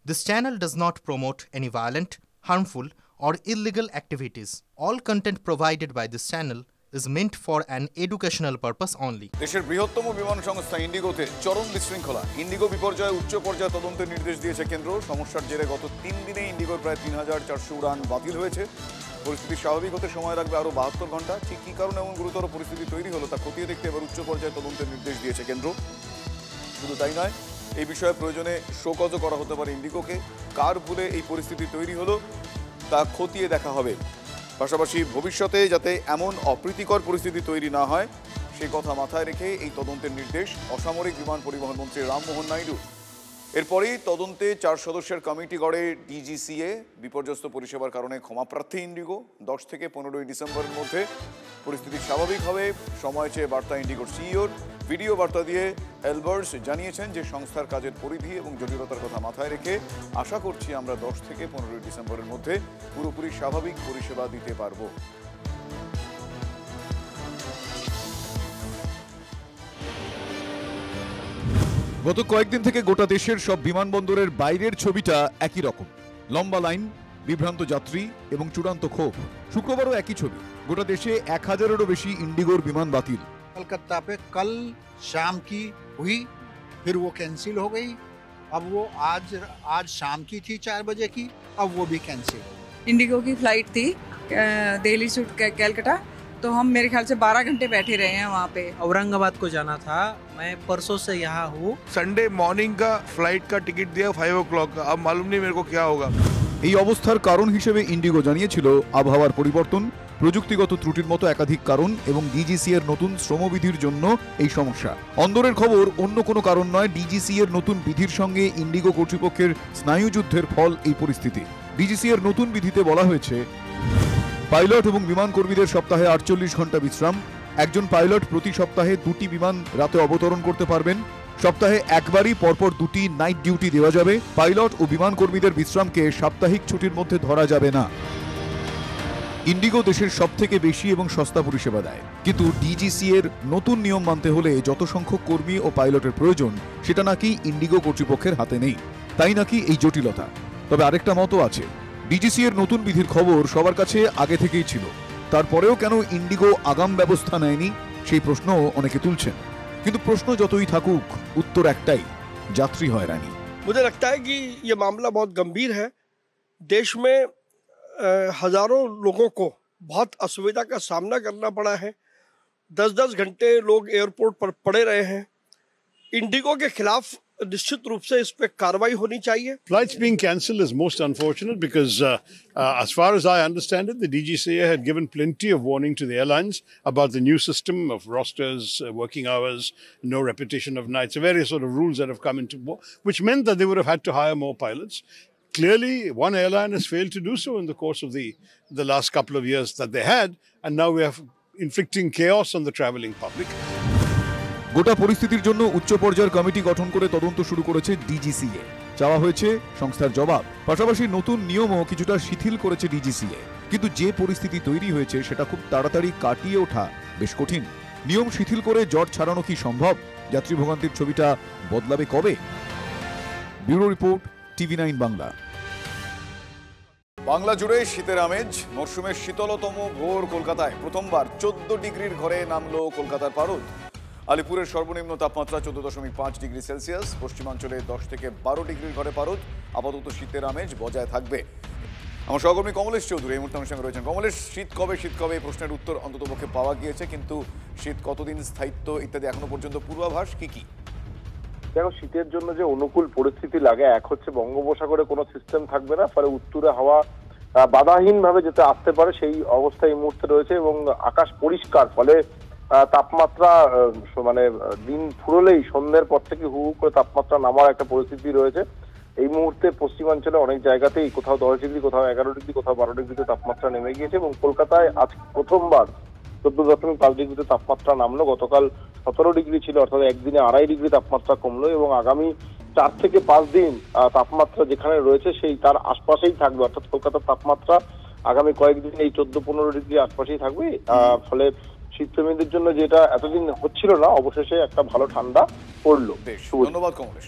This channel does not promote any violent, harmful, or illegal activities. All content provided by this channel is meant for an educational purpose only. দেশের বৃহত্তম বিমান সংস্থা ইন্ডিগোতে চরম বিশৃঙ্খলা। Indigo বিপর্যয়ে উচ্চ পর্যায়ে তদন্তের নির্দেশ দিয়েছে কেন্দ্র। সমস্যার জেরে গত 3 দিনে ইন্ডিগোর প্রায় 3400 উড়ান বাতিল হয়েছে। পরিস্থিতি স্বাভাবিক হতে সময় লাগবে আরও 72 ঘন্টা। ঠিক কী কারণে এমন গুরুতর পরিস্থিতি তৈরি হলো তা খতিয়ে দেখতে এবার উচ্চ পর্যায়ে তদন্তের নির্দেশ দিয়েছে কেন্দ্র। শুধু তাই নয়, এই বিষয়ে প্রয়োজনে শোকজও করা হতে পারে ইন্ডিগোকে। কার ভুলে এই পরিস্থিতি তৈরি হলো তা খতিয়ে দেখা হবে। পাশাপাশি ভবিষ্যতে যাতে এমন অপ্রীতিকর পরিস্থিতি তৈরি না হয় সেই কথা মাথায় রেখে এই তদন্তের নির্দেশ অসামরিক বিমান পরিবহন মন্ত্রী রামমোহন নাইডু। এরপরেই তদন্তে 4 সদস্যের কমিটি গড়ে ডিজিসিএ। বিপর্যস্ত পরিষেবার কারণে ক্ষমাপ্রার্থী ইন্ডিগো। 10 থেকে 15 ডিসেম্বরের মধ্যে পরিস্থিতি স্বাভাবিক হবে সময় চেয়ে বার্তা ইন্ডিগোর সিইওর। ভিডিও বার্তা দিয়ে এলবার্টস জানিয়েছেন যে সংস্থার কাজের পরিধি এবং জটিলতার কথা মাথায় রেখে আশা করছি আমরা 10 থেকে 15 ডিসেম্বরের মধ্যে পুরোপুরি স্বাভাবিক পরিষেবা দিতে পারব। গত কয়েকদিন থেকে গোটা দেশের সব বিমানবন্দরের বাইরের ছবিটা একই রকম। লম্বা লাইন, বিভ্রান্ত যাত্রী এবং চূড়ান্ত ক্ষোভ। শুক্রবারও একই ছবি। গোটা দেশে 1000-এরও বেশি ইন্ডিগোর বিমান বাতিল। कलकत्ता पे कल शाम की हुई, फिर वो कैंसिल हो गई। अब वो आज शाम की थी 4 बजे की, अब वो भी कैंसिल। इंडिगो की फ्लाइट थी दिल्ली से कलकत्ता, तो हम मेरे ख्याल से 12 घंटे बैठे रहे हैं वहाँ पे। औरंगाबाद को जाना था, मैं परसों से यहाँ हूँ। संडे मॉर्निंग का फ्लाइट का टिकट दिया 5 o'clock का, अब मालूम नहीं मेरे को क्या होगा। এই অবস্থার কারণ হিসেবে ইন্ডিগো জানিয়েছিল আবহাওয়ার পরিবর্তন, প্রযুক্তিগত ত্রুটির মতো একাধিক কারণ এবং ডিজিসি এর নতুন শ্রমবিধির জন্য এই সমস্যা। অন্দরের খবর, অন্য কোনো কারণ নয়, ডিজিসি এর নতুন বিধির সঙ্গে ইন্ডিগো কর্তৃপক্ষের স্নায়ুযুদ্ধের ফল এই পরিস্থিতি। ডিজিসি এর নতুন বিধিতে বলা হয়েছে পাইলট এবং বিমান কর্মীদের সপ্তাহে 48 ঘন্টা বিশ্রাম। একজন পাইলট প্রতি সপ্তাহে 2টি বিমান রাতে অবতরণ করতে পারবেন। সপ্তাহে একবারই পরপর 2টি নাইট ডিউটি দেওয়া যাবে। পাইলট ও বিমান কর্মীদের বিশ্রামকে সাপ্তাহিক ছুটির মধ্যে ধরা যাবে না। ইন্ডিগো দেশের সবথেকে বেশি এবং সস্তা পরিষেবা দেয়, কিন্তু ডিজিসি এর নতুন নিয়ম মানতে হলে যত সংখ্যক কর্মী ও পাইলটের প্রয়োজন সেটা নাকি ইন্ডিগো কর্তৃপক্ষের হাতে নেই। তাই নাকি এই জটিলতা। তবে আরেকটা মতও আছে, ডিজিসি এর নতুন বিধির খবর সবার কাছে আগে থেকেই ছিল, তারপরেও কেন ইন্ডিগো আগাম ব্যবস্থা নেয়নি সেই প্রশ্ন অনেকে তুলছেন। কিন্তু প্রশ্ন যতই থাকুক, উত্তর একটাই, যাত্রী হয়রানি। मुझे लगता है कि ये मामला बहुत गंभीर है। देश में हजारों लोगों को बहुत असुविधा का सामना करना पड़ा है। 10-10 घंटे लोग एयरपोर्ट पर पड़े रहे हैं। इंडिगो के खिलाफ निश्चित रूप से इस पे कार्रवाई होनी चाहिए। Flights being cancelled is most unfortunate because as far as I understand it, the DGCA had given plenty of warning to the airlines about the new system of rosters, working hours, no repetition of nights, various sort of rules that have come into, which meant that they would have had to hire more pilots. Clearly, one airline has failed to do so in the course of the last couple of years that they had, and now we are inflicting chaos on the travelling public. গোটা পরিস্থিতির জন্য উচ্চ পর্যায়ের committee গঠন করে তদন্ত শুরু করেছে ডিজিসিএ। চাওয়া হয়েছে সংস্থার জবাব। পাশাপাশি নতুন নিয়মও কিছুটা শিথিল করেছে ডিজিসিএ। কিন্তু যে পরিস্থিতি তৈরি হয়েছে সেটা খুব তাড়াতাড়ি কাটিয়ে ওঠা বেশ কঠিন। নিয়ম শিথিল করে জট ছাড়ানো কি সম্ভব? যাত্রী ভোগান্তির ছবিটা বদলাবে কবে? Bureau report, TV9 Bangla. Bangla জুড়ে শীতের আমেজ। মরশুমের শীতলতম ভোর কলকাতায় প্রথমবার 14 ডিগ্রির ঘরে নামলো কলকাতার পারদ। আলিপুরের সর্বনিম্ন তাপমাত্রা 14.5 ডিগ্রি সেলসিয়াস। পশ্চিমাঞ্চলে 10 থেকে 12 ডিগ্রির ঘরে পারদ। আপাতত শীতের আমেজ বজায় থাকবে। আমার সহকর্মী কমলেশ চৌধুরী এই মুহূর্তে আমার সঙ্গে রয়েছেন। কমলেশ, শীত কবে এই প্রশ্নের উত্তর অন্ততপক্ষে পাওয়া গিয়েছে, কিন্তু শীত কতদিন স্থায়িত্ব ইত্যাদি এখনো পর্যন্ত পূর্বাভাস কি? দেখো, শীতের জন্য যে অনুকূল পরিস্থিতি লাগে, এক হচ্ছে বঙ্গোপসাগরে কোনো সিস্টেম থাকবে না, ফলে উত্তরে হাওয়া বাধাহীন ভাবে যেতে আসতে পারে সেই অবস্থা এই মুহূর্তে রয়েছে এবং আকাশ পরিষ্কার। ফলে তাপমাত্রা মানে দিন ফুরলেই সন্ধ্যের পর থেকে হু করে তাপমাত্রা নামার একটা পরিস্থিতি রয়েছে। এই মুহূর্তে পশ্চিমাঞ্চলে অনেক জায়গাতেই কোথাও 10 ডিগ্রি, কোথাও 11 ডিগ্রি, কোথাও 12 ডিগ্রিতে তাপমাত্রা নেমে গিয়েছে এবং কলকাতায় আজ প্রথমবার 14.5 ডিগ্রিতে তাপমাত্রা নামলো। গতকাল 17 ডিগ্রি ছিল, অর্থাৎ একদিনে 2.5 ডিগ্রি তাপমাত্রা কমলো এবং আগামী 4 থেকে 5 দিন তাপমাত্রা যেখানে রয়েছে সেই তার আশপাশেই থাকবে, অর্থাৎ কলকাতার তাপমাত্রা আগামী কয়েকদিন এই 14-15 ডিগ্রি আশপাশেই থাকবে। ফলে শীতপ্রেমীদের জন্য যেটা এতদিন হচ্ছিল না, অবশেষে একটা ভালো ঠান্ডা পড়লো। ধন্যবাদ কমলেশ।